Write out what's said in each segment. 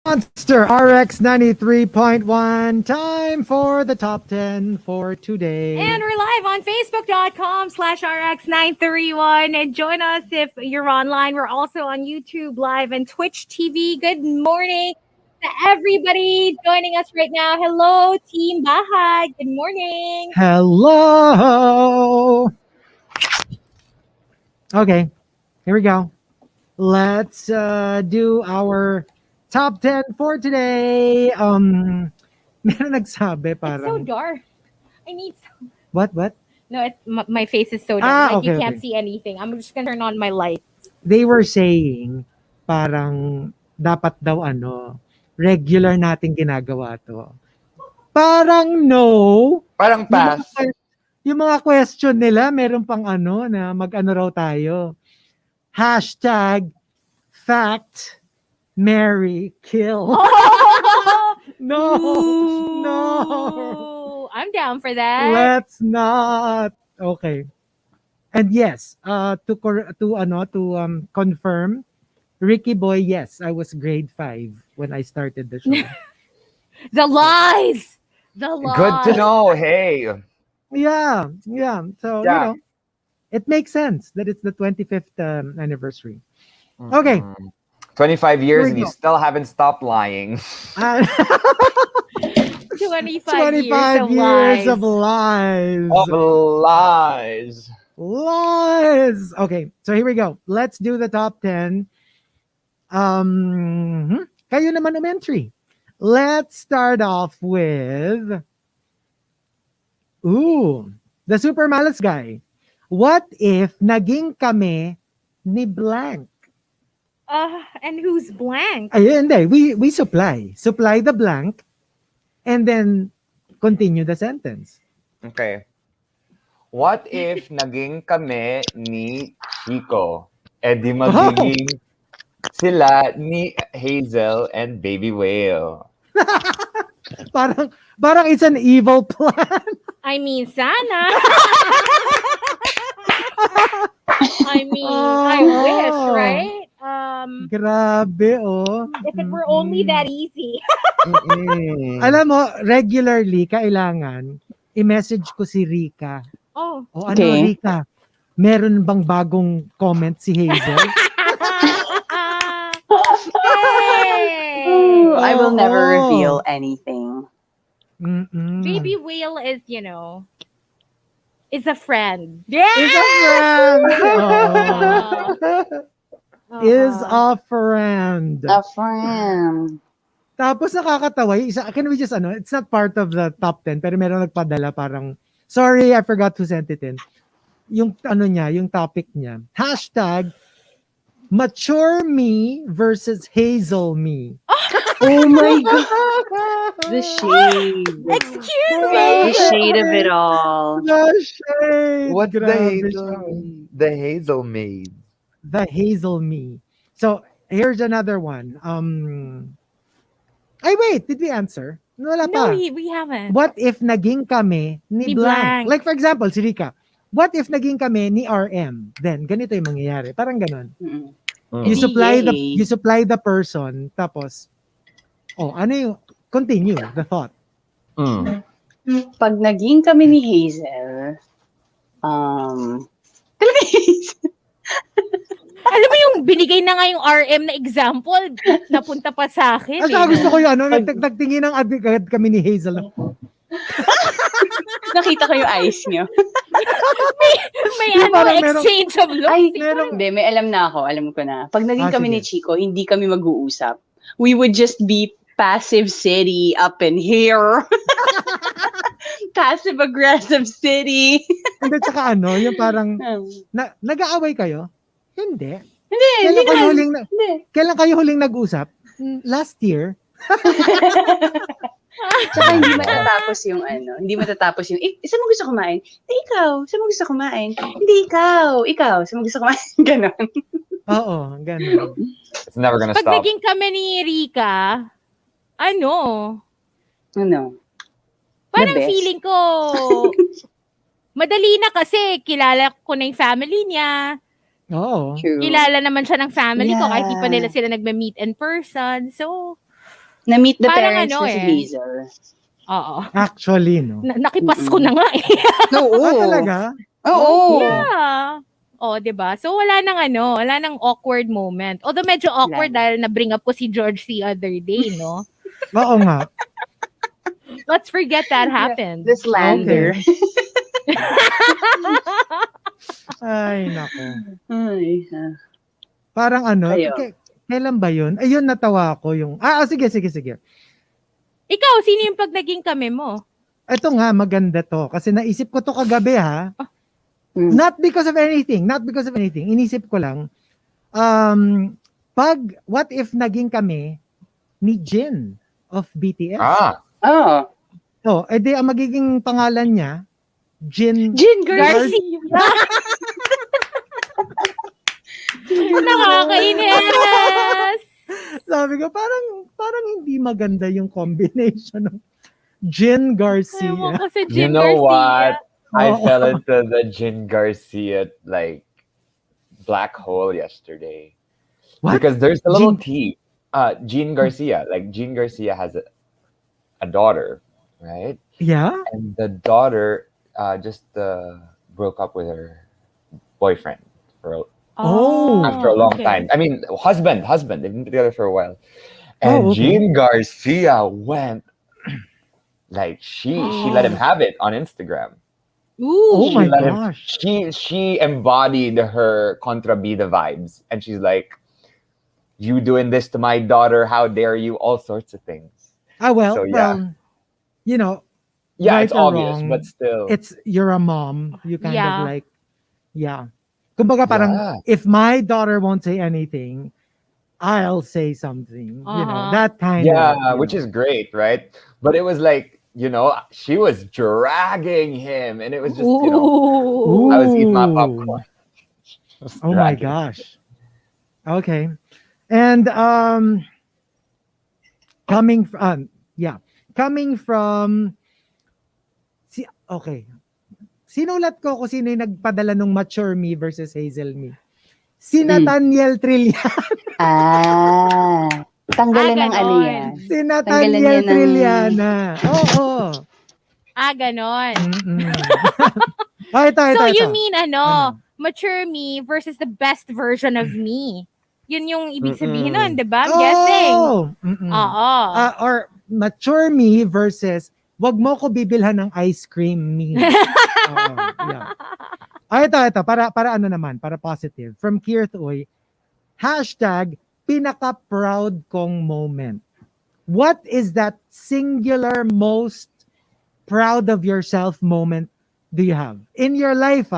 Monster RX93.1. Time for the top 10 for today. And we're live on Facebook.com/RX931. And join us if you're online. We're also on YouTube Live and Twitch TV. Good morning to everybody joining us right now. Hello, Team Bahay. Good morning. Hello. Okay, here we go. Let's do our top 10 for today. Meron nagsabi It's so parang, dark. I need some. what? No, my face is so dark. Okay, you can't okay. see anything. I'm just going to turn on my light. They were saying, parang dapat daw regular nating ginagawa to. Parang no. Parang pass. Yung mga question nila, meron pang na mag-ano raw tayo. Hashtag fact, marry, kill. No. Ooh, I'm down for that. Let's not. Okay. And yes, to confirm, Ricky Boy, yes, I was grade 5 when I started the show. The lies. The lies. Good to know. Hey. Yeah. So, Yeah. it makes sense that it's the 25th anniversary. Okay. 25 years and Here we you go. still haven't stopped lying. 25 years of lies. Of lies. Lies. Okay, so here we go. Let's do the top 10. Kayo naman Umentry. Let's start off with the super malas guy. What if naging kami ni blank? And who's blank? Ayun, hindi. We supply the blank and then continue the sentence. Okay. What if naging kami ni Chico? Eh di magiging sila ni Hazel and Baby Whale. Parang it's an evil plan. I mean, sana. I wish, right? Grabe, If it were only that easy. Alam mo, regularly, kailangan, i-message ko si Rica. Oh. Okay. Rica? Meron bang bagong comment si Hazel? Hey! I will never reveal anything. Baby Whale is, is a friend. Yeah! Is a friend. Is a friend. A friend. Tapos nakakatawa, yung isa, can we just, it's not part of the top 10, pero meron nagpadala parang, sorry, I forgot who sent it in. Yung yung topic niya. Hashtag, mature me versus Hazel me. Oh my God. The shade. Excuse me. The shade of it all. The shade. What's Grabe the siya. Hazel? The Hazel maid. The Hazel me. So, here's another one. Ay, wait, did we answer? Wala No, pa. we haven't. What if naging kami ni Ni blank? blank. Like for example, si Rica. What if naging kami ni RM? Then, ganito yung mangyayari. Parang ganun. You supply the person, tapos, continue the thought. Pag naging kami ni Hazel, Alam mo yung binigay na nga yung RM na example, napunta pa sa akin. Gusto ko yung nagtingin ng agad kami ni Hazel. nakita ko yung eyes niyo. may parang exchange of looks. Ay, hindi, may alam na ako. Alam ko na. Pag naging kami sige. ni Chico, hindi kami mag-uusap. We would just be passive city up in here. Passive-aggressive city. Hindi, tsaka yung parang, nag-aaway kayo? Hindi. Kailan kayo huling nag-usap? Last year. Tsaka hindi matatapos yung saan mo gusto kumain? Hindi ikaw. Saan mo gusto kumain? Hindi ikaw. Ikaw. Saan mo gusto kumain? Ganon. Oo, ganon. It's never gonna Pag stop. naging kami ni Rica, parang feeling ko, madali na kasi kilala ko na yung family niya. Oo. True. Kilala naman siya ng family ko Yeah. kahit di pa nila sila nagme-meet in person. So, Na-meet the Parang parents ano na si eh. Hazel. Oo. Actually, no? Nakipasko na nga eh. Oo. Talaga? Oo. Yeah. Oh, 'di ba? So wala nang awkward moment. Although medyo awkward Wala na. dahil na-bring up ko si George the other day, no? Oo nga. Let's forget that happened. The slander. Ay, nako. Ay, Parang ano, Kayo. kailan ba yun? Ayun, natawa ko yung... sige. Ikaw, sino yung pag naging kami mo? Ito nga, maganda to. Kasi naisip ko to kagabi, ha? Mm. Not because of anything. Inisip ko lang, what if naging kami ni Jin of BTS? Oh. So, edi ang magiging pangalan niya, Jin Garcia. Nakakainis! Sabi ko, parang hindi maganda yung combination ng Jin Garcia. Ewan ko sa You Jim know Garcia. what? I Oo. fell into the Jin Garcia black hole yesterday. What? Because there's a little Jin- T. Jean Garcia. Jean Garcia has a daughter, right? Yeah? And the daughter just broke up with her boyfriend after a long time. I mean, husband. They've been together for a while. And Jean Garcia went she let him have it on Instagram. Ooh. Oh my let him- gosh. She embodied her contrabida vibes, and she's like, "You doing this to my daughter? How dare you?" All sorts of things. Well, So, yeah. well, you know, Yeah, right it's or obvious, wrong, but still. you're a mom. You kind Yeah. of kumbaga parang, Yeah. if my daughter won't say anything, I'll say something. You know, that kind of. Yeah, which is great, right? But it was she was dragging him, and it was just, Ooh. I was eating my popcorn. Just Oh my dragging. gosh. Okay. And coming from okay. Sinulat ko kung sino yung nagpadala ng mature me versus Hazel me. Si Nathaniel Trillian. Tanggalan ng ano ganon. yan. Si Tanggalan Nathaniel niya ng- Trilliana. Oo. Ganon. Ito. So you mean mature me versus the best version of me. Yun yung ibig sabihin nun, di ba? I'm guessing. Oo. Or mature me versus wag mo ko bibilhan ng ice cream me. Yeah. Ito. Para ano naman, para positive. From Kier Uy, #pinaka-proud kong moment. What is that singular most proud of yourself moment do you have? In your life,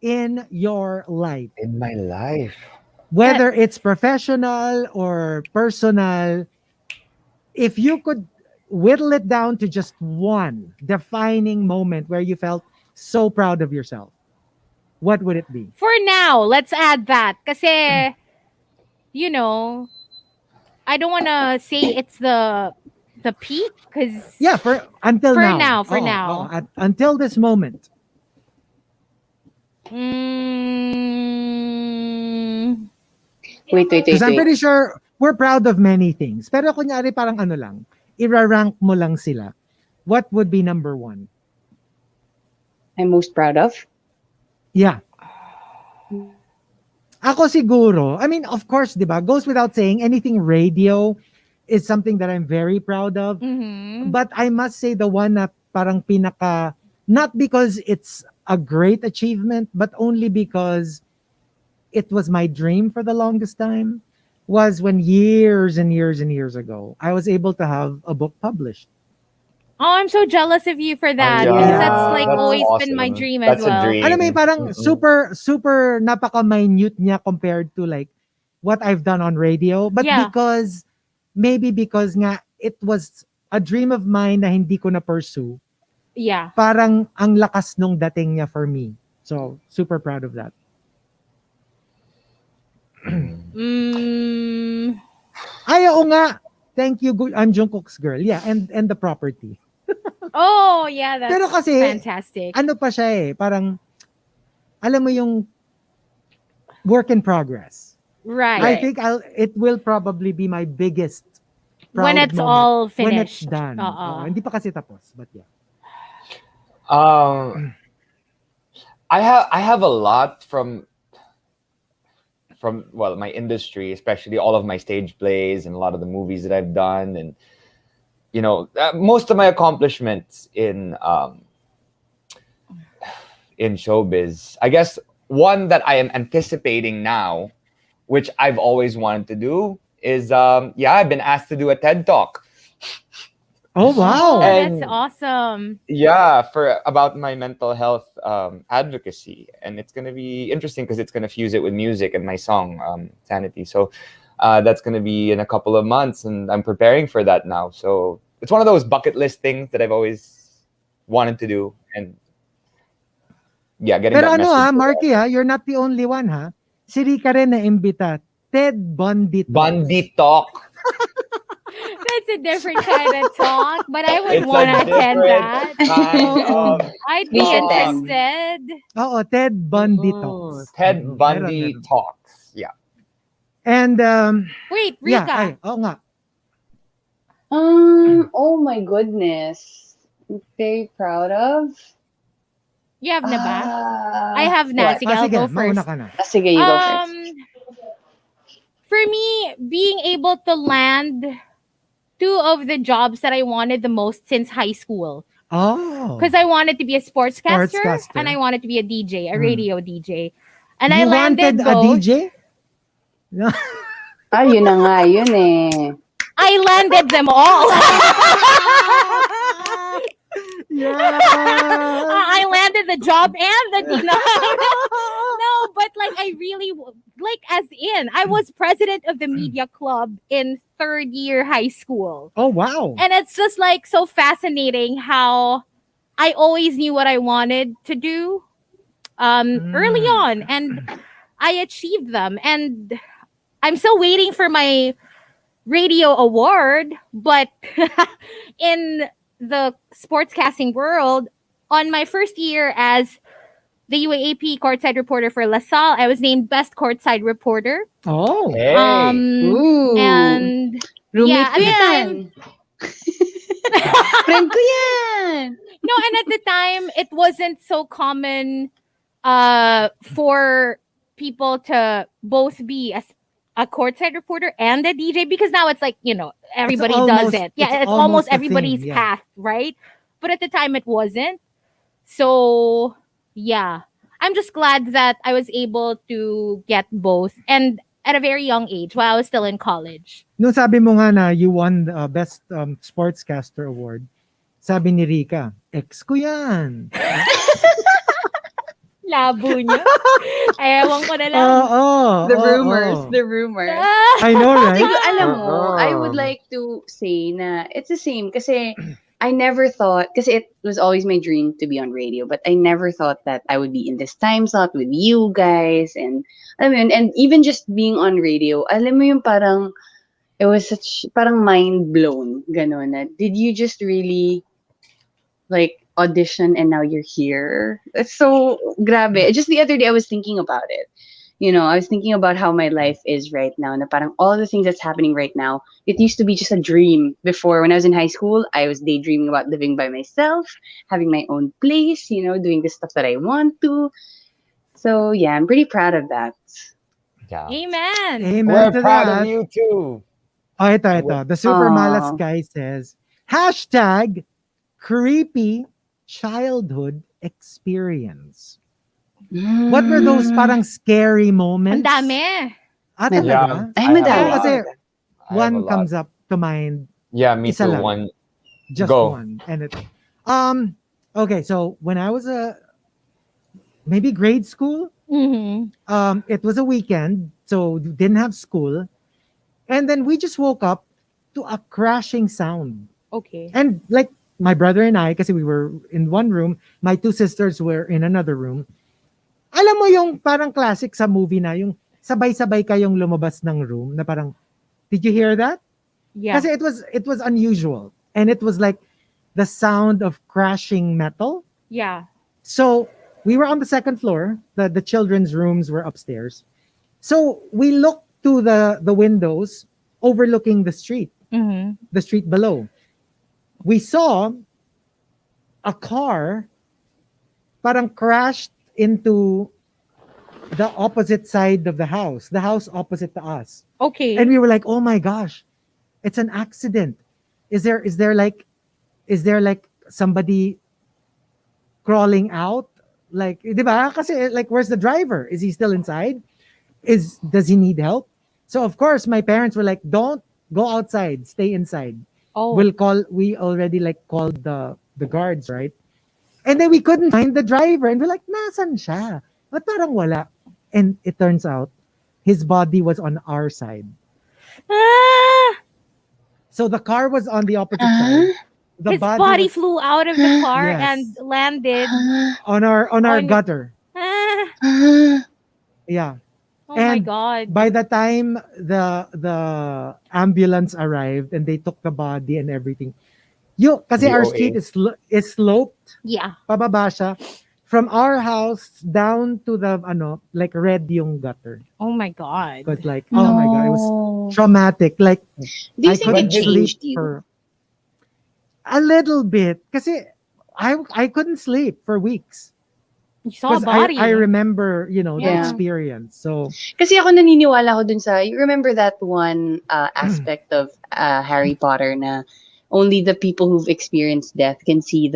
in your life. In my life. Whether it's professional or personal, if you could whittle it down to just one defining moment where you felt so proud of yourself, what would it be? For now, let's add that. Kasi, I don't want to say it's the peak. Cause Yeah, until For now. now. Until this moment. Wait. Because I'm pretty sure we're proud of many things. Pero kunyari parang ano lang, ira-rank mo lang sila. What would be number one? I'm most proud of? Yeah. Ako siguro, I mean, of course, di ba, goes without saying, anything radio is something that I'm very proud of. Mhm. But I must say the one na parang pinaka, not because it's a great achievement, but only because it was my dream for the longest time, was when years and years and years ago, I was able to have a book published. Oh, I'm so jealous of you for that. yeah. Because that's like That's always been my awesome. dream That's as well. a dream. Alam mo yun, parang super napaka-minute niya compared to like what I've done on radio. But Yeah. maybe because nga, it was a dream of mine na hindi ko na-pursue. Yeah. Parang ang lakas nung dating niya for me. So, super proud of that. Ay, oo nga. Thank you. I'm Jungkook's girl. Yeah, and the property. Oh, yeah, that's Pero kasi, fantastic. ano pa siya eh, parang, alam mo yung work in progress. Right. I think it will probably be my biggest When proud it's moment all when it's finished. done. Hindi pa kasi tapos, but yeah. Um, I have a lot from well, my industry, especially all of my stage plays and a lot of the movies that I've done, and most of my accomplishments in showbiz. I guess one that I am anticipating now, which I've always wanted to do, is I've been asked to do a TED Talk. Oh Oh, wow. that's And awesome. yeah, for about my mental health advocacy, and it's gonna be interesting because it's gonna fuse it with music and my song Sanity. So that's gonna be in a couple of months, and I'm preparing for that now. So it's one of those bucket list things that I've always wanted to do, and getting Pero that ano message. Markki you're not the only one Si Rica rin na imbita. Ted Bundy Talks. Bundy Talk. That's a different kind of talk, but I would It's want to a attend different that. kind of I'd We be should talk. attend. interested. Oo, Ted Bundy Talks. Ted Bundy Meron. Talks. Yeah. And Wait, yeah, Rica. oo nga. Oh my goodness. I'm very proud of. You have na ba? I I have na. What? Sige, I'll Sige, go mauna first. ka na. Sige, you go first. For me, being able to land two of the jobs that I wanted the most since high school. Oh. Because I wanted to be a sportscaster, Sportscaster. and I wanted to be a DJ, a radio DJ. And I You landed wanted both. a DJ? No. Yun na nga, yun eh. I landed them all. Yeah. I landed the job and the DJ. No, but like I really as in I was president of the media club in third year high school. Oh wow. And it's just like so fascinating how I always knew what I wanted to do early on, and I achieved them. And I'm still waiting for my radio award, but in the sportscasting world, on my first year as the UAAP courtside reporter for LaSalle, I was named best courtside reporter. Oh. Hey. Ooh. And Roommate at ko the yan. time, Friend ko yan. no, and at the time it wasn't so common for people to both be a courtside reporter and a DJ, because now it's like, everybody does it. Yeah, it's almost a everybody's thing, yeah. path, right? But at the time it wasn't. So, yeah. I'm just glad that I was able to get both, and at a very young age while I was still in college. Nung sabi mo nga na you won the best sportscaster award, sabi ni Rica, ex ko yan. Labo niya. Ewan ko na lang. The rumors. Ah! I know, right? Siguro, alam mo, I would like to say na it's the same kasi I never thought, kasi it was always my dream to be on radio, but I never thought that I would be in this time slot with you guys, and I mean, and even just being on radio, alam mo yung parang, it was such, parang mind blown, ganon na, did you just really, like, audition and now you're here? It's so grabe. Just the other day, I was thinking about it. I was thinking about how my life is right now. Na parang all the things that's happening right now, it used to be just a dream before. When I was in high school, I was daydreaming about living by myself, having my own place, doing the stuff that I want to. So yeah, I'm pretty proud of that. Yeah. Amen. Amen We're to proud that. of you too. Oh, ito. The Super Aw. Malas guy says, hashtag creepy childhood experience. What were those parang scary moments? Ang dami. Talaga? Ay, I have madami. a lot. Kasi I have a one lot. comes up to mind, Yeah, me isa too. lang. One. just Go. one. And it okay, so when I was maybe grade school, it was a weekend, so didn't have school. And then we just woke up to a crashing sound. Okay. And like my brother and I, kasi we were in one room, my two sisters were in another room. Alam mo yung parang classic sa movie na yung sabay-sabay kayong lumabas ng room na parang, did you hear that? Yeah. Kasi it was unusual. And it was like the sound of crashing metal. Yeah. So we were on the second floor. The children's rooms were upstairs. So we looked to the windows overlooking the street. Mhm. the street below. We saw a car parang crashed into the opposite side of the house opposite to us. And Okay. we were like, "Oh my gosh, it's an accident. Is there like somebody crawling out? Like, 'di ba? Kasi like where's the driver? Is he still inside? Does he need help?" So of course my parents were like, "Don't go outside, stay inside. Oh. We already like called the guards, right?" And then we couldn't find the driver and we're like, "Nasan siya? Ba't parang wala?" And it turns out his body was on our side. Ah! So the car was on the opposite side. Huh? The His body body was flew out of the car and yes, landed Huh? on our on your. gutter. Ah! Huh? Yeah. Oh my And god. by the time the ambulance arrived and they took the body and everything, kasi our street DOA. is sloped, Yeah. pababa siya. From our house down to the like red yung gutter. Oh my It was god. like, oh my god, it was No. traumatic. Like Do you I think But it couldn't did sleep changed you? for a little bit kasi I couldn't sleep for weeks You saw a because I body. remember, the Yeah. experience. So, Kasi ako naniniwala ko dun sa, you remember that one aspect of Harry Potter na only the people who've experienced death can see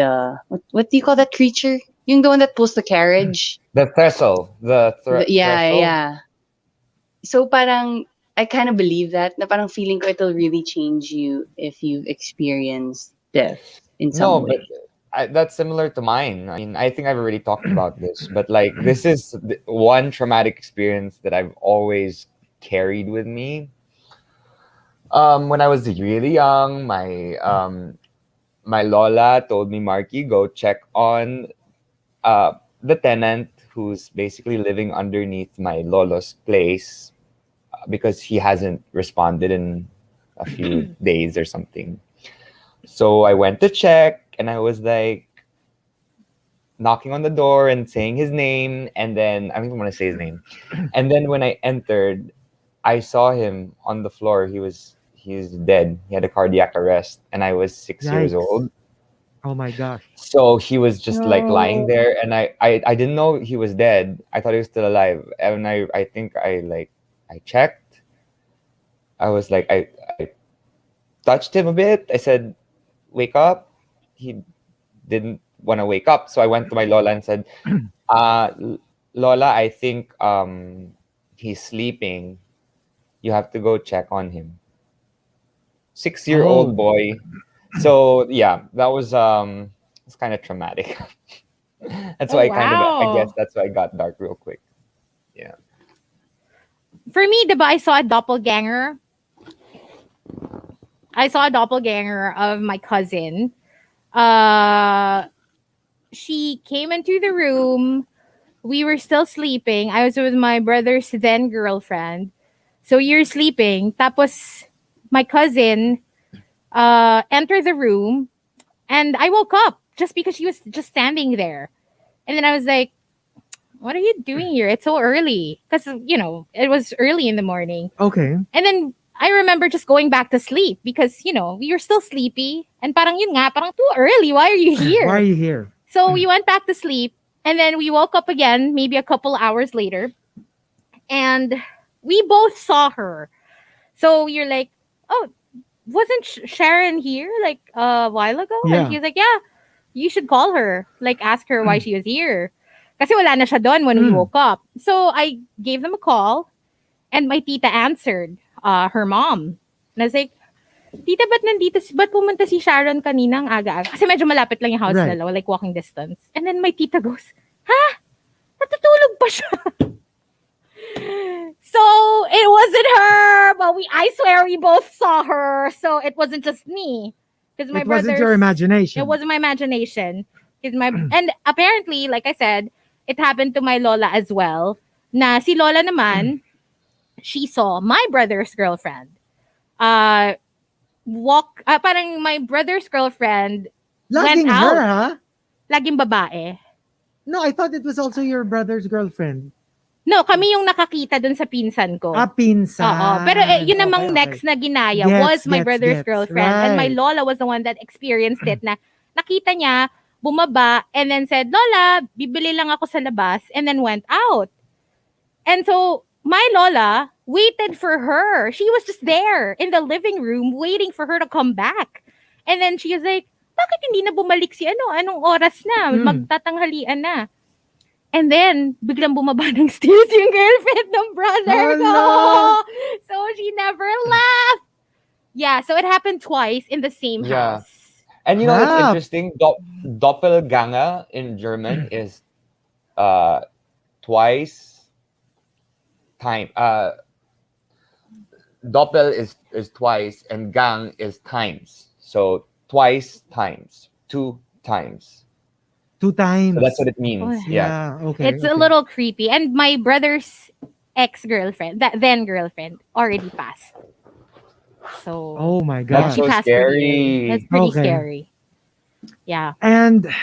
what do you call that creature? Yung the one that pulls the carriage? The Trestle. Yeah, Threshold. yeah. So parang, I kind of believe that, na parang feeling ko it'll really change you if you've experienced death in some No, but way. that's similar to mine. I mean, I think I've already talked about this, but like this is one traumatic experience that I've always carried with me. When I was really young, my lola told me, Markki, go check on the tenant who's basically living underneath my lolo's place because he hasn't responded in a few days or something. So I went to check and I was like knocking on the door and saying his name. And then I don't even want to say his name. And then when I entered, I saw him on the floor. He's dead. He had a cardiac arrest and I was 6 years yikes. old. Oh my gosh. So he was just like lying No. there and I didn't know he was dead. I thought he was still alive. And I think I checked. I was like I touched him a bit. I said, wake up. He didn't want to wake up. So I went to my Lola and said, Lola, I think he's sleeping. You have to go check on him. 6-year-old Oh, boy. So yeah, that was it's kind of traumatic. That's Oh why I guess wow. that's why I got dark real quick. Yeah. For me, diba, I saw a doppelganger. I saw a doppelganger of my cousin. Uh, she came into the room. We were still sleeping. I was with my brother's then girlfriend. So you're sleeping. Tapos my cousin entered the room and I woke up just because she was just standing there. And then I was like, what are you doing here? It's so early. Because, it was early in the morning. okay. And then I remember just going back to sleep because, we were still sleepy. And parang yun nga, parang too early. Why are you Why are here? you here? So we went back to sleep. And then we woke up again, maybe a couple hours later. And we both saw her. So you're like, oh, wasn't Sharon here like a while ago? And Yeah. she was like, yeah, you should call her. Like, ask her why she was here. Kasi wala na siya doon when we Mm. woke up. So I gave them a call. And my tita answered, her mom. And I was like, tita, ba't pumunta si Sharon kaninang aga-aga? Kasi medyo malapit lang yung house Right. nila, like walking distance. And then my tita goes, ha? Natutulog pa siya. So it wasn't her, but I swear we both saw her. So it wasn't just me. Because my It wasn't brothers, your imagination. it wasn't my imagination. And apparently, like I said, it happened to my lola as well. Na si lola naman, she saw my brother's girlfriend. Parang my brother's girlfriend went Laging out. her, huh? Laging babae. No, I thought it was also your brother's girlfriend. No, kami yung nakakita dun sa pinsan ko. Pinsan. Oo. Pero yun namang next na ginaya was my brother's girlfriend. Right. And my lola was the one that experienced it na nakita niya, bumaba, and then said, Lola, bibili lang ako sa labas, and then went out. And so, my lola waited for her. She was just there in the living room waiting for her to come back. And then she was like, bakit hindi na bumalik si Anong oras na? Magtatanghalian na. And then, biglang bumaba ng stairs yung girlfriend ng brother ko. So, she never left. Yeah, so it happened twice in the same house. And you know what's interesting? Doppelganger in German is twice time. Doppel is twice and gang is times. So, twice times. 2 times. 2 times. So that's what it means. Oh, yeah. Okay. It's a little creepy. And my brother's ex-girlfriend, then girlfriend, already passed. So. Oh my God. That's so scary. That's pretty scary. Yeah. And did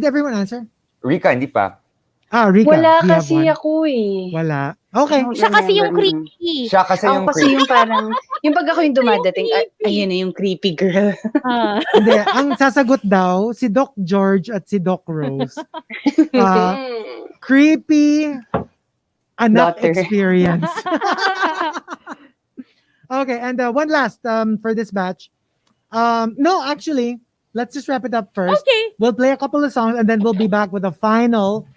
everyone answer? Rica, hindi pa. Rica. Wala kasi ako eh. Wala. Okay. Siya kasi yung creepy. Siya kasi yung Ako kasi yung parang, yung pag ako yung dumadating, ayun na yung creepy girl. Hindi, ang sasagot daw, si Doc George at si Doc Rose. Creepy anak Daughter. experience. Okay, and one last for this batch. No, actually, let's just wrap it up first. Okay. We'll play a couple of songs and then we'll be back with a final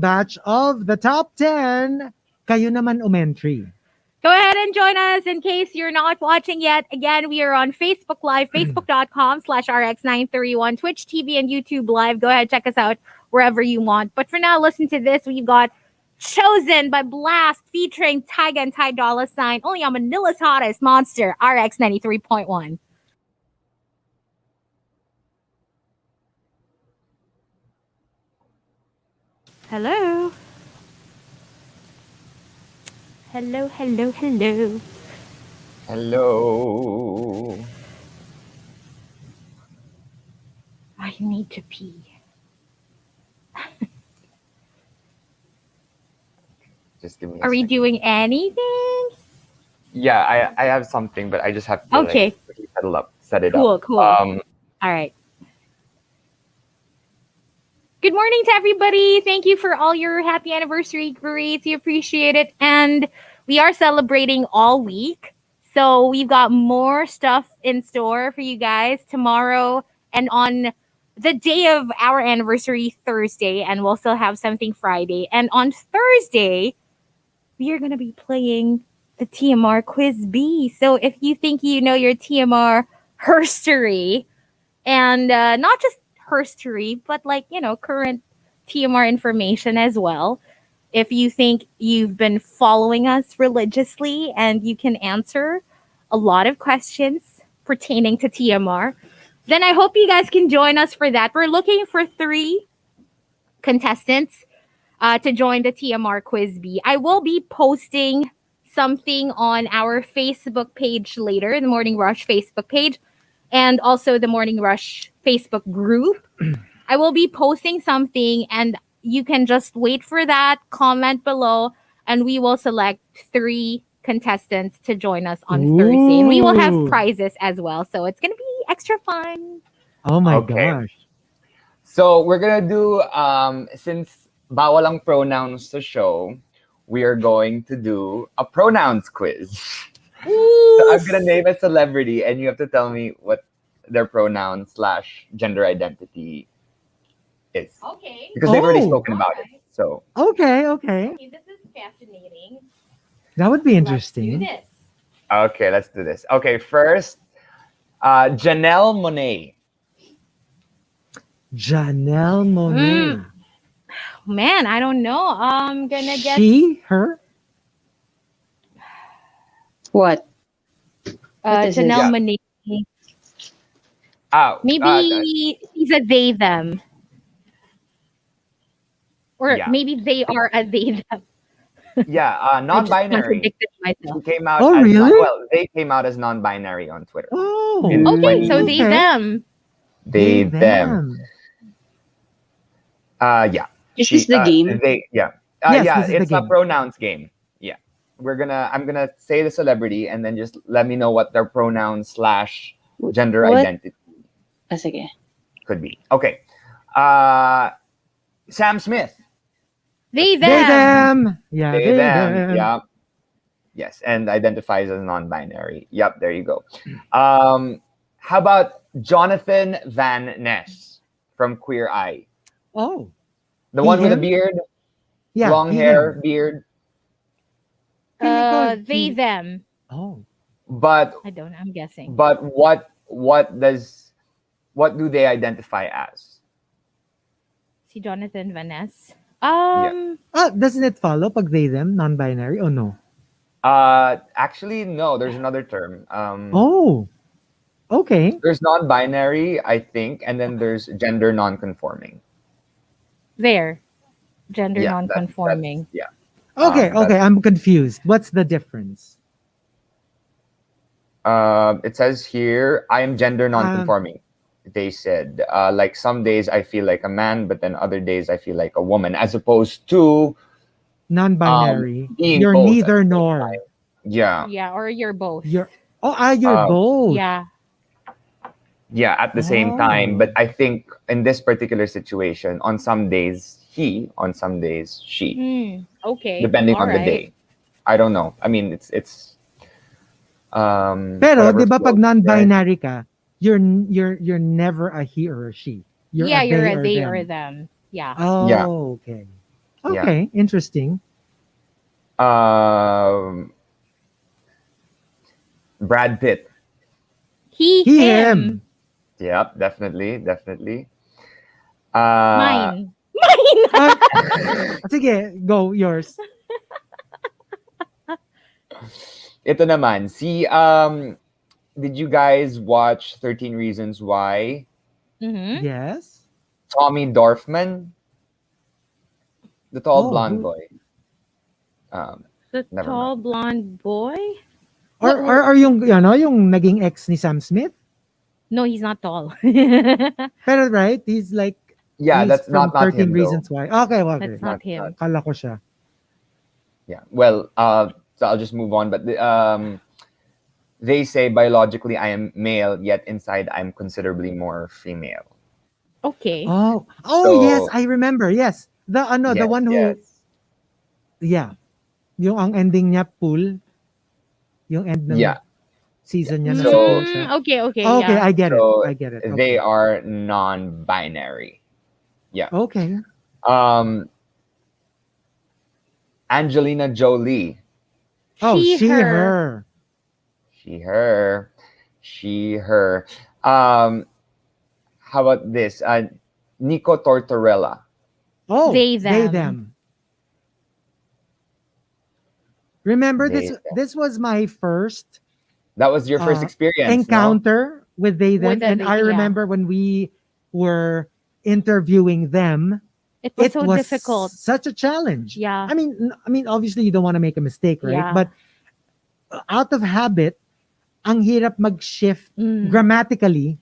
batch of the top 10. Kayo naman Umentry. Go ahead and join us in case you're not watching yet. Again, we are on Facebook Live, facebook.com/RX931, Twitch TV, and YouTube Live. Go ahead, check us out wherever you want. But for now, listen to this. We've got Chosen by Blast featuring Tyga and Ty Dolla $ign, only on Manila's hottest Monster RX93.1. Hello. Hello, hello, hello. Hello. I need to pee. Just give me a Are we second. doing anything? Yeah, I have something, but I just have to Okay. quickly set it up. Cool. All right. Good morning to everybody. Thank you for all your happy anniversary greets. We appreciate it. And we are celebrating all week. So we've got more stuff in store for you guys tomorrow and on the day of our anniversary, Thursday. And we'll still have something Friday. And on Thursday, we are going to be playing the TMR Quiz B. So if you think you know your TMR herstory, and not just herstory, but current TMR information as well. If you think you've been following us religiously and you can answer a lot of questions pertaining to TMR, then I hope you guys can join us for that. We're looking for 3 contestants to join the TMR Quiz B. I will be posting something on our Facebook page later, the Morning Rush Facebook page, and also the Morning Rush Facebook group. I will be posting something and you can just wait for that, comment below, and we will select 3 contestants to join us on Thursday. And we will have prizes as well. So it's going to be extra fun. Oh my gosh. So we're going to do, since bawal ang pronouns to show, we are going to do a pronouns quiz. So I'm gonna name a celebrity, and you have to tell me what their pronoun / gender identity is. Okay. Because they've already spoken about it. So Okay. This is fascinating. That would be Let's do interesting. this. okay, let's do this. Okay, first, Janelle Monáe. Janelle Monáe. Man, I don't know. I'm gonna guess. She, her? What? What is it? Janelle Yeah. Monáe. Maybe He's a they them. Or Yeah. maybe they are a they them. I just non-binary. contradicted myself. He came out Oh, as really? they came out as non-binary on Twitter. Oh. In Okay, so 20. they them. They them. Yeah. Is this the game? They, yeah. Yes, Yeah, this is the it's a game. pronouns game. Yeah. I'm gonna say the celebrity and then just let me know what their pronoun / gender What? identity Sige. could be. Okay. Uh Sam Smith. They, They them. them. Yeah, They they them. them. Yeah. Yes, and identifies as non-binary. Yep, there you go. How about Jonathan Van Ness from Queer Eye? Oh, The He, one with the him? beard, yeah. long he, hair, him. beard. Feeling ko, They, he- them. Oh, But I don't know. I'm guessing. what do they identify as? Si Jonathan Vaness. doesn't it follow pag they them non-binary? Oh no. Actually, no. There's another term. Oh, okay. There's non-binary, I think, and then there's gender non-conforming. There. Gender Yeah, non-conforming. yeah. Okay, okay. That's- I'm confused. What's the difference? It says here, I am gender non-conforming. They said, like some days I feel like a man, but then other days I feel like a woman, as opposed to Non-binary. being You're both at neither the same nor. time. Yeah, Yeah, or you're both. You're you're both. Yeah. yeah, at the same time. Oh. But I think in this particular situation, on some days he, on some days she, Okay. depending on the Alright. day. I don't know. I mean, it's Pero whatever 'di ba pag floats, right? non-binary ka, you're never a he or a she. You're Yeah, a you're they a or they them. or them. Yeah. Oh, Yeah. okay. Yeah. Okay, interesting. Brad Pitt. He, He, him. him. Yep, definitely. Mine. Sige, go yours. Ito naman, did you guys watch 13 Reasons Why? Mm-hmm. Yes. Tommy Dorfman, the tall Oh, blonde who- boy. The Never tall blonde boy? Or yung yung naging ex ni Sam Smith? No, he's not tall. Pero right, he's like Yeah, he's that's from not 13 him Reasons though. Why. Okay, okay. That's not him. Kala ko siya. Yeah, well, so I'll just move on. But they say biologically I am male, yet inside I'm considerably more female. Okay. Oh, So- yes, I remember. Yes. The the Yes, one who yes. yeah. Yung ang ending niya pool. Yung end ng Yeah. season niya So- nasa pool siya. Okay, Okay, yeah. I get So, it. I get it. Okay. They are non-binary. Okay. Angelina Jolie. Oh, She, she, her. her. She, her. How about this? Nico Tortorella. Oh, They, they, them. them. Remember They, this? them. This was my first That was your first experience, no? encounter with they them, With the and they, I yeah. remember when we were interviewing them, It was it so was difficult. such a challenge. Yeah. I mean, obviously you don't want to make a mistake, right? Yeah. But out of habit, ang hirap mag-shift Mm. grammatically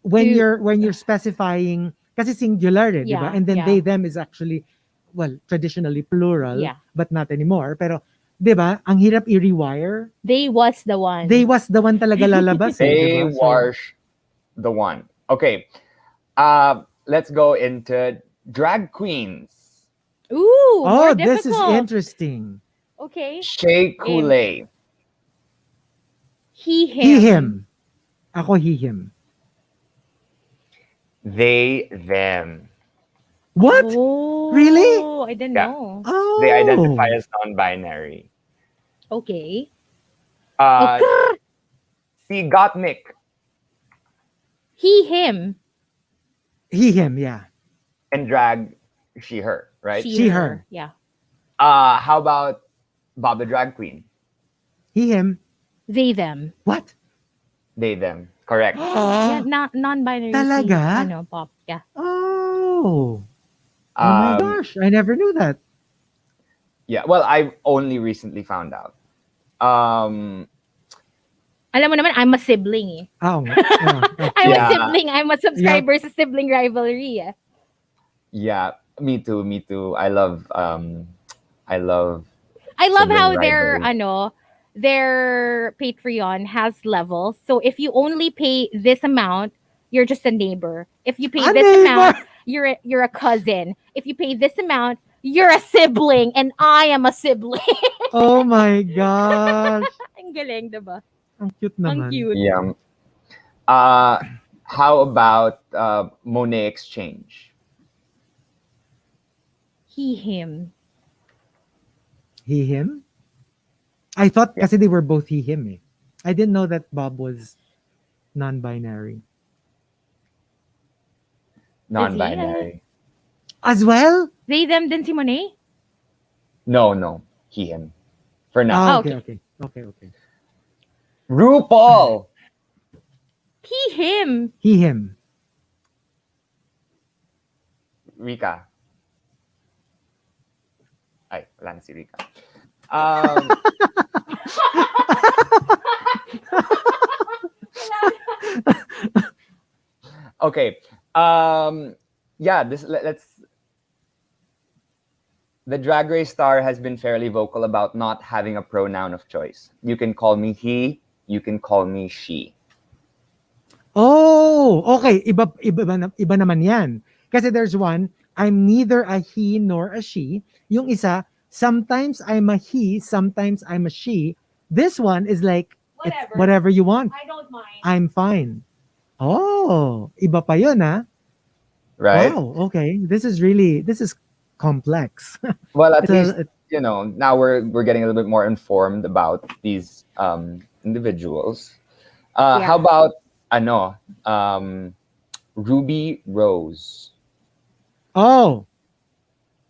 when To- you're specifying kasi singular, di ba? Yeah, And then yeah. they them is actually traditionally plural, Yeah. but not anymore. Pero 'di ba? Ang hirap i-rewire. They was the one. They was the one talaga lalabas eh, They di ba? So, were the one. Okay. Let's go into drag queens. Ooh, more this is difficult. interesting. Okay. Shea Coulee. He, him. He him. Ako he him. They, them. What? Oh, Really? I didn't Yeah. know. Oh. They identify as non-binary. Okay. See, Gottmik. He, him. He him, yeah. And drag, she, her, right? She, her. Yeah. How about Bob the Drag Queen? He him. They, them. What? They, them. Correct. Yeah, non-binary. Talaga? Ano, pop. Yeah. Oh. Oh my gosh, I never knew that. Yeah, well, I only recently found out. Alam mo naman, I'm a sibling eh. Oh, I'm Yeah. a sibling. I'm a subscriber sa sibling rivalry eh. Yeah, Me too. Me too. I love I love sibling how their rivalry. their Patreon has levels. So if you only pay this amount, you're just a neighbor. If you pay A this neighbor! amount, you're a cousin. If you pay this amount, you're a sibling, and I am a sibling. Oh my gosh. Ang galing, diba? Ang cute Ang naman. cute. Yeah. Uh, how about Monet Exchange? He, him. He, him? I thought Yeah. kasi they were both he, him eh. I didn't know that Bob was non-binary. Non-binary. As well? They, them, din si Monet? No. He, him. For now. Ah, Oh, okay. RuPaul. He, him. He, him. Rica. Ay, wala na si Rica. Okay. Yeah, let's. The Drag Race star has been fairly vocal about not having a pronoun of choice. You can call me he, you can call me she. Oh, okay. Iba naman yan. Kasi there's one, I'm neither a he nor a she. Yung isa, sometimes I'm a he, sometimes I'm a she. This one is like, it's whatever you want. I don't mind. I'm fine. Oh, iba pa yun, ha? Right? Wow, okay. This is complex. Well, at It's a- least now we're getting a little bit more informed about these individuals. Yeah. How about Ruby Rose? Oh,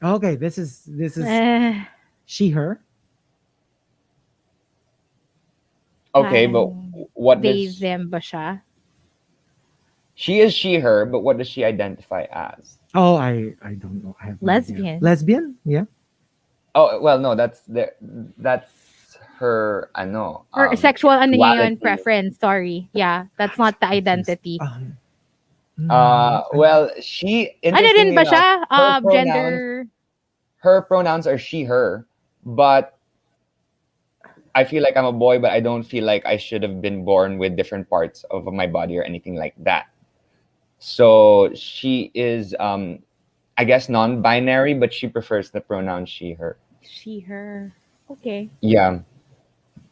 okay. This is she, her. Okay, but what they, does them ba siya? she is she her? But what does she identify as? Oh, I don't know. I have no idea. Lesbian. Lesbian? Yeah. Oh well, no, that's her Or sexual ano niya duality. yun, preference, sorry. Yeah, that's not the identity. Well, she Ano rin interestingly ba enough, siya? her pronouns- Gender. her pronouns are she her, but I feel like I'm a boy, but I don't feel like I should have been born with different parts of my body or anything like that. So she is I guess non-binary, but she prefers the pronoun she her. She, her. Okay. Yeah.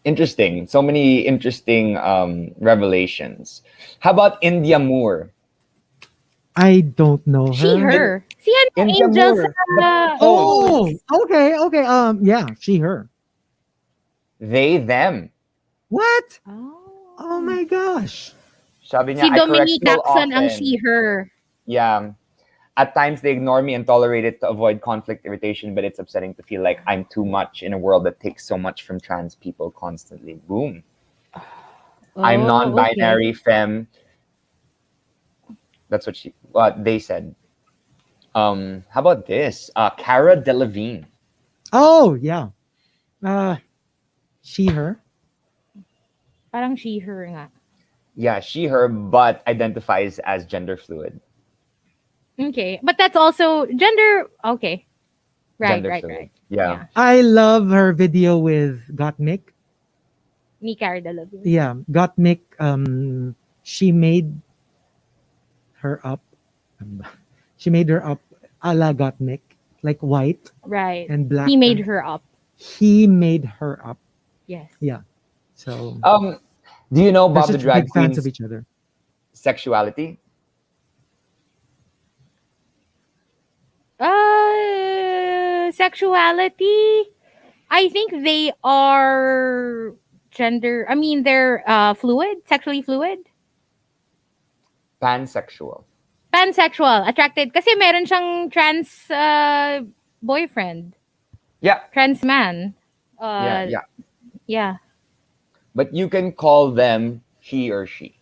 Interesting. So many interesting revelations. How about India Moore? I don't know her. She, her. Si ano, India Angel Moore. sa... Oh, okay. Yeah, she, her. They, them. What? Oh. Oh my gosh. Sabi niya, Si I correct Dominique people Lacson ang often. she, her. Yeah. At times they ignore me and tolerate it to avoid conflict irritation, but it's upsetting to feel like I'm too much in a world that takes so much from trans people constantly. Boom. I'm non-binary, femme. That's what they said. How about this? Cara Delevingne. Oh, yeah. She, her. Parang she, her nga. Yeah, she, her, but identifies as gender fluid. Okay. But that's also gender... Okay. Right. Yeah. I love her video with Gottmik. Ni Cara Delevingne. Yeah, Gottmik. She made her up. She made her up a la Gottmik, like white Right. and black. He made her up. He made her up. Yes. Yeah. So do you know they're Bob the such Drag big fans Queen's of each other. sexuality? Sexuality. I think they are gender. I mean, they're fluid, sexually fluid. Pansexual. Pansexual, attracted. Kasi meron siyang trans boyfriend. Yeah. Trans man. Yeah. Yeah. But you can call them he or she.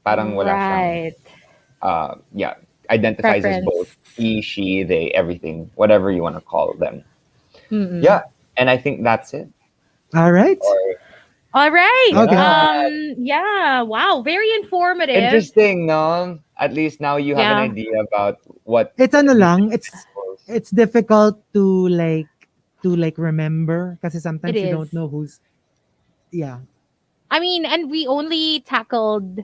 Parang wala siyang, yeah, identifies as both he, she, they, everything, whatever you want to call them. Mm-mm. Yeah, and I think that's it. All right. All right. Okay. Yeah. Wow. Very informative. Interesting, no? At least now you have an Yeah. idea about what It's ano these lang, examples. it's difficult to remember kasi It sometimes you is. don't know who's yeah. I mean, and we only tackled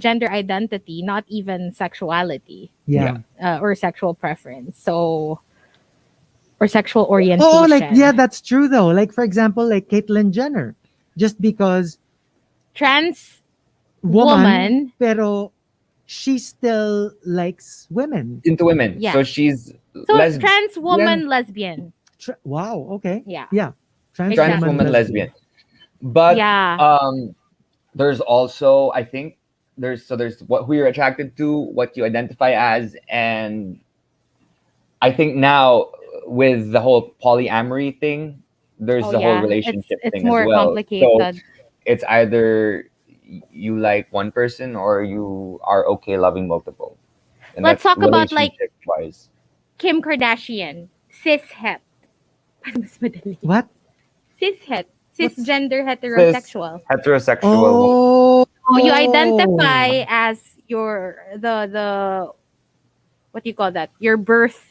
gender identity, not even sexuality Yeah. Yeah. or sexual preference. So, or sexual Oh, like yeah, orientation. that's true though. Like for example, like Caitlyn Jenner, just because Trans woman, woman. pero she still likes women. Into women. Yeah. So she's So, trans lesbian, woman, lesbian. Wow. Okay. Yeah. Yeah. Trans trans woman woman, Exactly. lesbian. lesbian. But Yeah. there's also, I think, there's what who you're attracted to, what you identify as, and I think now with the whole polyamory thing, there's Oh the whole yeah. It's relationship it's thing as more well. So complicated. it's either you like one person or you are okay loving multiple, and Let's that's talk about like relationship wise. Kim Kardashian, cishet. Mas madali. What? Cishet. What's Cisgender Cis heterosexual. heterosexual woman. Oh. So you identify as your the what do you call that? Your birth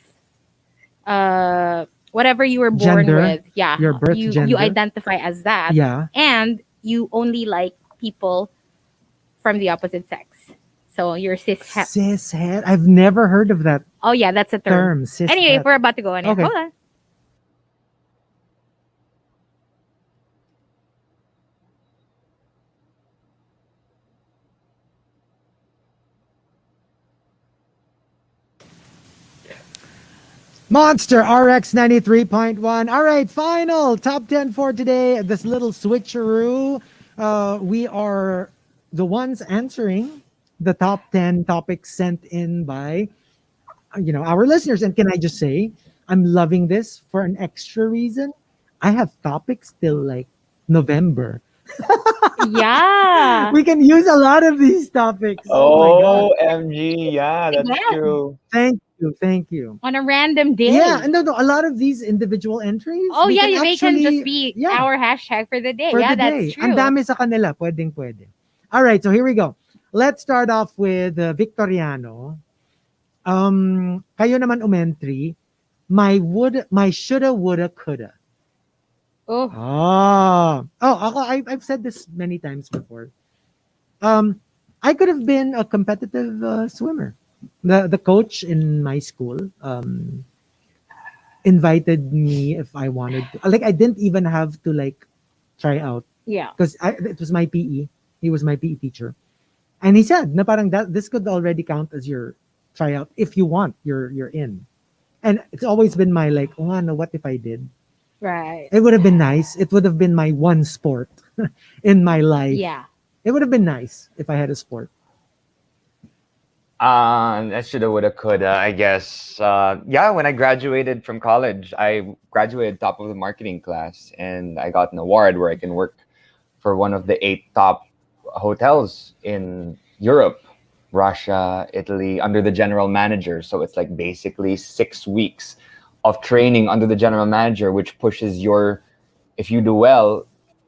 whatever you were born Gender. with. Yeah. Your birth You gender. identify as that. Yeah. And you only like people from the opposite sex. So you're cishet. Cishet. I've never heard of that Oh yeah, that's a term. term. Cishet. Anyway, we're about to go on here. Okay. Hold on. Monster RX93.1. All right, final top 10 for today. This little switcheroo. We are the ones answering the top 10 topics sent in by our listeners. And can I just say, I'm loving this for an extra reason. I have topics till like November. Yeah. We can use a lot of these topics. Oh my god. OMG, yeah, that's Yeah. true. Thank you. On a random day. Yeah, and no, a lot of these individual entries. Oh we yeah, can they can just actually, be yeah, our hashtag for the day. for Yeah, the that's day. true. Ang dami sa kanila, pwede. All right, so here we go. Let's start off with Victoriano. Kayo naman Umentry. My shoulda, woulda, coulda. Oh, I've said this many times before. I could have been a competitive swimmer. The coach in my school invited me if I wanted to. Like I didn't even have to like try out yeah. because it was my PE. He was my PE teacher, and he said, "Na parang that this could already count as your tryout if you want. You're in." And it's always been my like, oh no, what if I did? Right. It would have been nice. It would have been my one sport in my life. Yeah. It would have been nice if I had a sport. I shoulda, woulda, coulda, I guess. Yeah, when I graduated from college, I graduated top of the marketing class, and I got an award where I can work for one of the 8 top hotels in Europe, Russia, Italy, under the general manager. So it's like basically 6 weeks of training under the general manager, which pushes if you do well,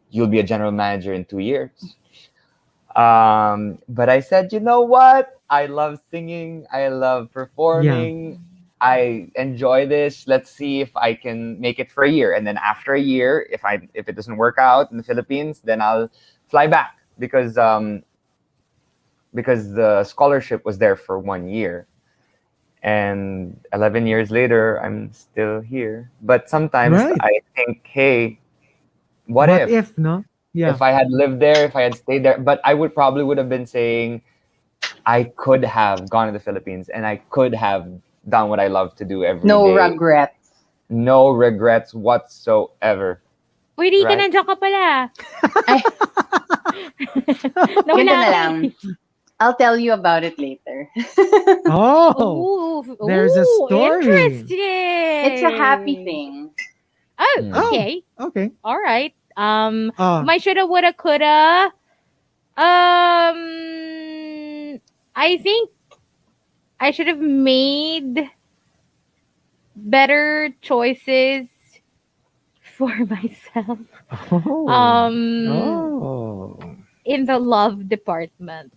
you'll be a general manager in 2 years. But I said, you know what? I love singing. I love performing. I enjoy this. Let's see if I can make it for a year. And then after a year, if it doesn't work out in the Philippines, then I'll fly back because the scholarship was there for 1 year. And 11 years later, I'm still here. But sometimes Right. I think, hey, what if no? Yeah. if I had lived there, if I had stayed there, but I would have been saying I could have gone to the Philippines and I could have done what I love to do every day. No regrets. No regrets whatsoever. Uy, Rica, Right. nandiyan ka pala. Ay, Nawala ganito na ka. lang. I'll tell you about it later. Oh, Ooh, there's a story. Interesting. It's a happy thing. Oh, Mm. okay. Okay. All right. Ah. My shoulda, woulda, coulda. I think I should have made better choices for myself. Oh. Um, Oh. in the love department.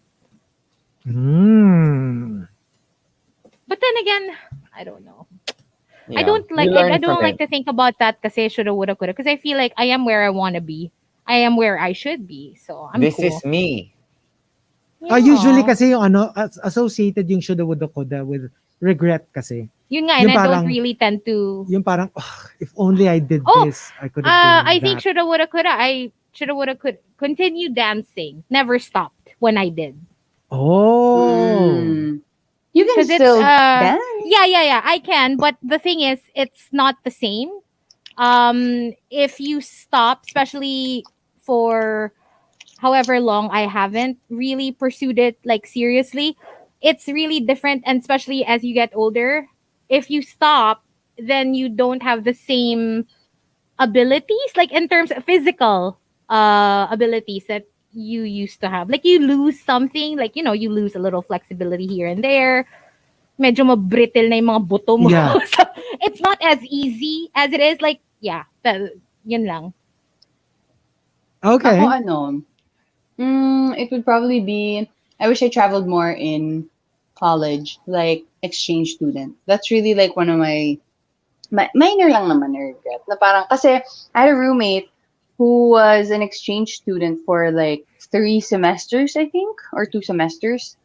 Hmm. But then again, I don't know. I Yeah, don't you like I learn from don't like it. to think about that kasi shoulda woulda coulda because I feel like I am where I want to be. I am where I should be. So I'm This cool. is me. Usually Yeah. kasi yung associated yung shoulda woulda coulda with regret kasi. Yun nga, and Yung I don't parang really tend to. yung parang "Ugh, if only I did Oh, this, I could have been I think that." shoulda woulda coulda. I shoulda woulda could continue dancing. Never stopped when I did. Oh. You can Because it's still dance. yeah, I can, but the thing is it's not the same. If you stop, especially for however long I haven't really pursued it like seriously, it's really different, and especially as you get older, if you stop, then you don't have the same abilities, like in terms of physical abilities that you used to have. Like you lose something, like you lose a little flexibility here and there. Medyo mabrittle na yung mga buto mo. Yeah. So, it's not as easy as it is. Like, yeah, yun lang. Okay. Ako ano, it would probably be, I wish I traveled more in college, like exchange student. That's really like one of my minor lang naman na regret. Na parang, kasi I had a roommate who was an exchange student for like 3 semesters, I think, or 2 semesters.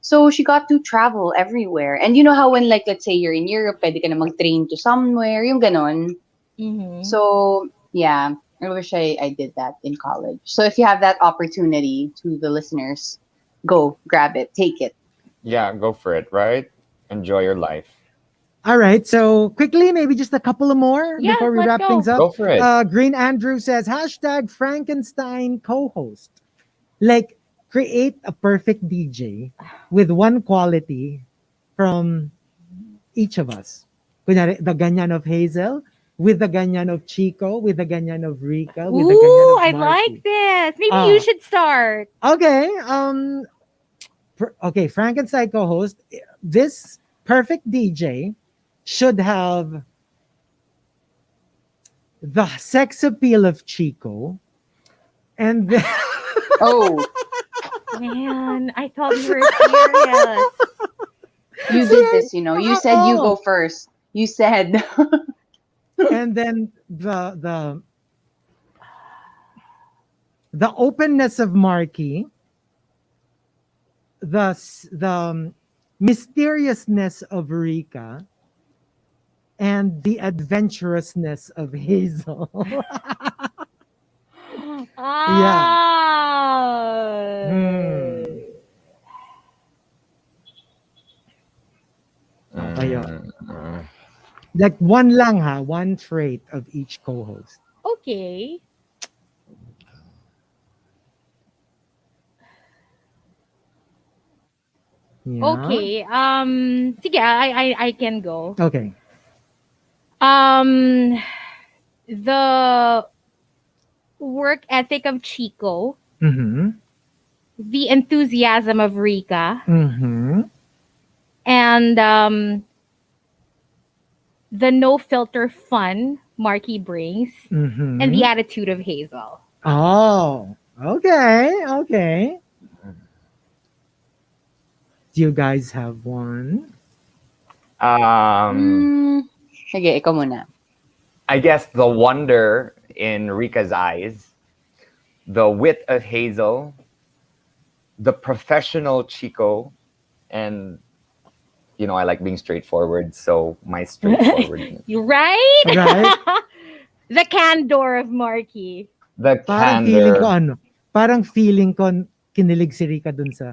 So she got to travel everywhere. And you know how when like, let's say you're in Europe, pwede ka na mag-train to somewhere, yung ganon. Mm-hmm. So, yeah, I wish I did that in college. So if you have that opportunity, to the listeners, go, grab it, take it. Yeah, go for it, right? Enjoy your life. All right. So quickly, maybe just a couple of more Yeah, before we let's wrap go. things up. Go for it. Green Andrew says hashtag Frankenstein co-host. Like create a perfect DJ with one quality from each of us. Kunyari, the ganyan of Hazel, with the ganyan of Chico, with the ganyan of Rica, with the ganyan Ooh, of I Markki. like this. Maybe you should start. Okay. Okay, Frankenstein co-host. This perfect DJ should have the sex appeal of Chico, and then, Oh, Man, I thought you were serious. you did this, You said you go first. You said. and then the openness of Markki, the mysteriousness of Rica, and the adventurousness of Hazel. Ayun. Like one lang ha, one trait of each co-host. Okay. Yeah. Okay. Sige, I can go. Okay. The work ethic of Chico, Mm-hmm. the enthusiasm of Rica, Mm-hmm. and the no filter fun Markki brings, Mm-hmm. and the attitude of Hazel. Oh, okay, okay. Do you guys have one? Sige, ikaw muna. I guess the wonder in Rika's eyes, the wit of Hazel, the professional Chico, and I like being straightforward, so my straightforward. You right? Right? The candor of Markki. The Parang feeling ko kinilig si Rica dun sa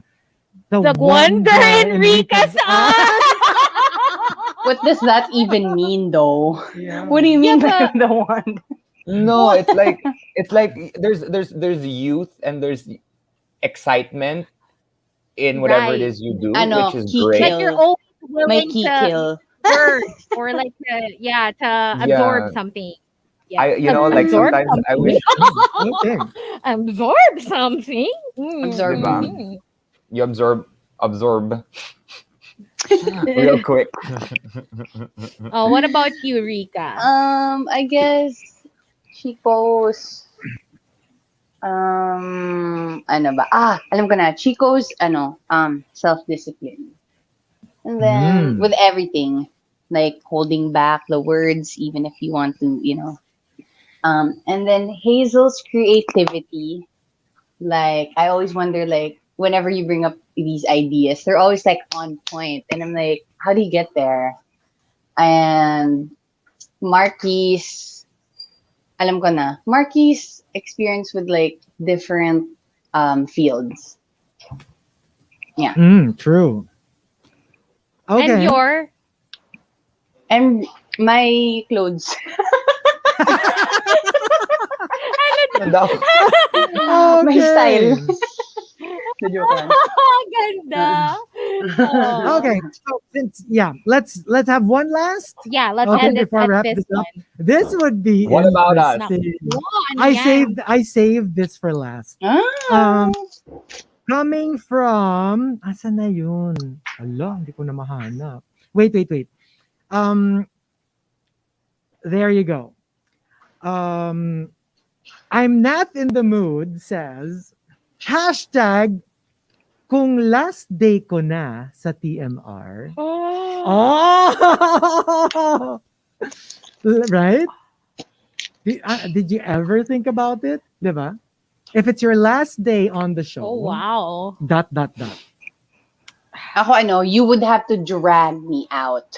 The wonder in Rica's eyes. What does that even mean, though? Yeah. What do you mean Yeah, by the one? No, it's like there's youth and there's excitement in whatever it Right. is you do, Ano, which is key great. Like kill. you're always May willing key to kill. absorb or like to absorb something. Yeah. Like Absorb sometimes I something. wish Okay. Absorb something. Absorb. Mm. you absorb real quick. Oh, what about you, Rica? I guess Chico's ano ba? Alam ko na. Chico's self-discipline. And then with everything, like holding back the words even if you want to, and then Hazel's creativity. Like I always wonder, like whenever you bring up these ideas, they're always like on point, and I'm like, how do you get there? And Markki's, alam ko na, Markki's experience with like different fields. Yeah. True. Okay. And your And my clothes. My style. Ganda. Okay, so let's have one last. Yeah, let's Okay, end it before I at wrap this this up. one. This would be What about us? interesting. One, I saved this for last. Coming from asan na yun? Ala, hindi ko na mahanap. Wait. There you go. I'm not in the mood says hashtag kung last day ko na sa TMR. Oh! Right? Did you ever think about it? Diba? If it's your last day on the show. Oh, wow. ... Ako you would have to drag me out.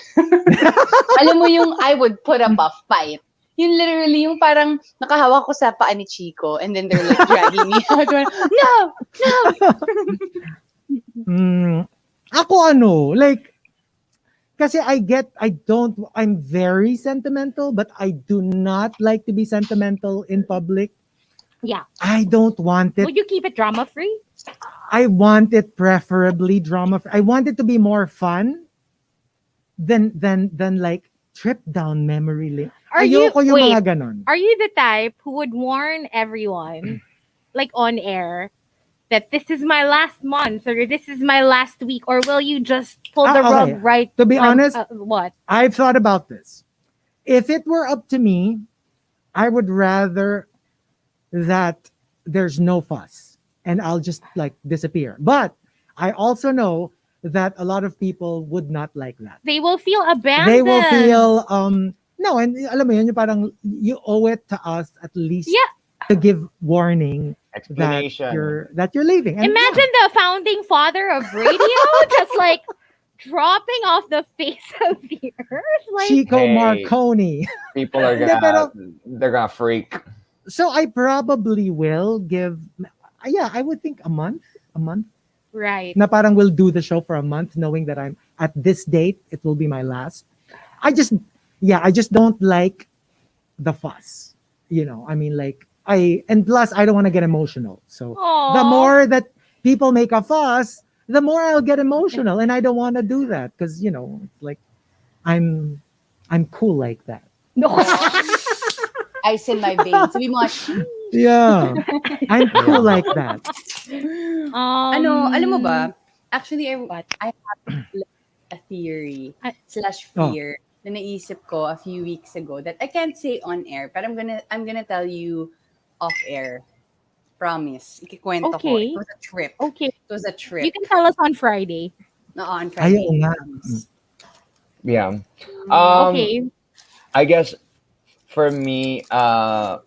Alam mo yung I would put up a fight. Yung literally, yung parang nakahawak ko sa paa ni Chico and then they're like dragging me out. No! Ako like, kasi I'm very sentimental, but I do not like to be sentimental in public. Yeah. I don't want it. Would you keep it drama-free? I want it preferably drama-free. I want it to be more fun than like trip down memory lane. Ayoko yung mga ganon. Are you the type who would warn everyone, like on air, that this is my last month or this is my last week, or will you just pull the rug right? To be honest, what? I've thought about this. If it were up to me, I would rather that there's no fuss and I'll just like disappear. But I also know that a lot of people would not like that. They will feel abandoned. They will feel no, and alam mo yun, yung parang you owe it to us at least to give warning explanation that you're leaving. And imagine the founding father of radio just like dropping off the face of the earth, like Chico Marconi. People are they're gonna freak. So I probably will give I would think a month. Right. Na parang we'll do the show for a month knowing that I'm at this date it will be my last. I just don't like the fuss. I mean like and plus I don't want to get emotional. So the more that people make a fuss, the more I'll get emotional and I don't want to do that because it's like I'm cool like that. No. Ice in my veins. Sabi mo, yeah. I'm cool like that. Alam mo ba? Actually, I have a theory / fear na naisip ko a few weeks ago that I can't say on air, but I'm gonna tell you off air. Promise. Ikikwento ko. It was a trip. Okay. It was a trip. You can tell us on Friday. No, on Friday. Ayaw nga. Yeah. Okay. I guess for me, on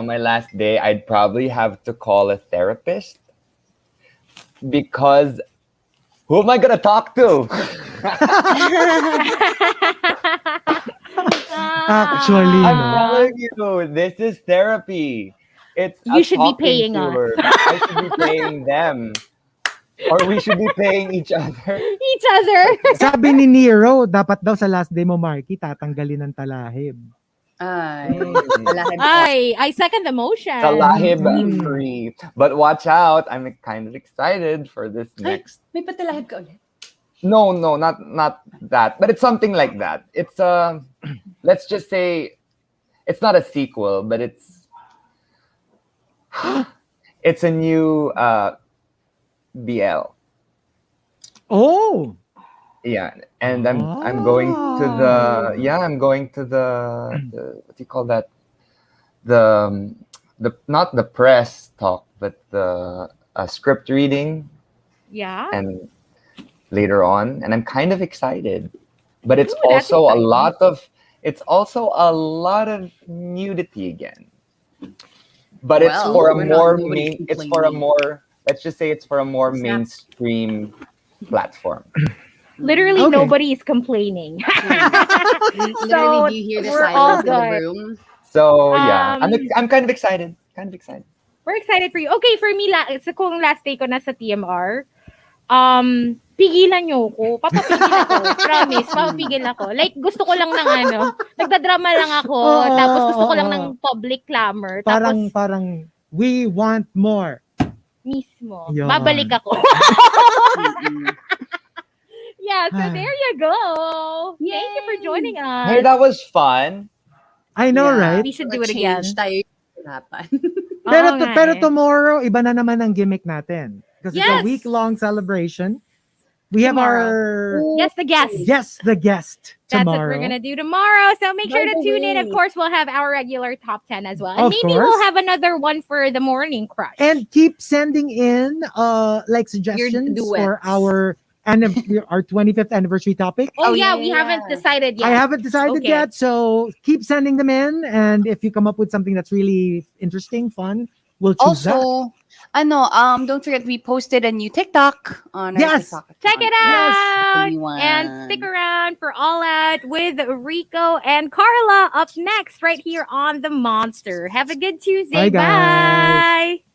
my last day, I'd probably have to call a therapist because who am I gonna talk to? Actually, I'm telling you, this is therapy. You should be paying us. I should be paying them. Or we should be paying each other. Sabi ni Nero, dapat daw sa last day mo, Markki, tatanggalin ng talahib. I second the motion. Talahib free. But watch out, I'm kind of excited for this next. May patalahib ka ulit? No, not that. But it's something like that. It's let's just say it's not a sequel, but it's a new BL. Oh. Yeah, and I'm going to the what do you call that? the not the press talk, but the script reading Yeah. and later on, and I'm kind of excited. But it's Ooh, that's also a exciting. lot of nudity again. But it's Well, for a we're not more nobody's it's for a complaining. more, let's just say it's for a more It's not- mainstream platform. Literally Okay. nobody is complaining. Literally, So do you hear the we're all silence in the good. room? So yeah, Um, I'm kind of excited. Kind of excited. We're excited for you. Okay, for me, sa kung last day ko na sa TMR, pigilan niyo ko. Papapigil ako. Promise, papapigil ako. Like, gusto ko lang ng ano, nagdadrama lang ako, tapos gusto ko lang ng public clamor. Parang, Tapos, parang, we want more. mismo, Yun. babalik ako. Mm-mm. Yeah, so there you go. Thank you for Yay! joining us. Hey, that was fun. I know, Yeah. right? We should For do a it again. change, tayo hirapan. Pero, Oo nga pero eh. tomorrow, iba na naman ang gimmick natin. Because it's a Yes! week-long celebration. We have Tomorrow. our Yes, the guest. guest, the guest That's tomorrow. what we're gonna do tomorrow. So make sure By to the tune in. Of way- course, we'll have our regular top 10 as well. And Of maybe course. we'll have another one for the morning crush. And keep sending in like suggestions for duets. our 25th anniversary topic. oh, Oh, yeah, yeah, we yeah, haven't yeah. decided yet. I haven't decided Okay. yet, so keep sending them in. And if you come up with something that's really interesting, fun, we'll choose that. Also, don't forget we posted a new TikTok on our Yes. TikTok. Check it account. out. New one. And stick around for All Out with Rico and Carla up next right here on The Monster. Have a good Tuesday. Bye, guys. Bye.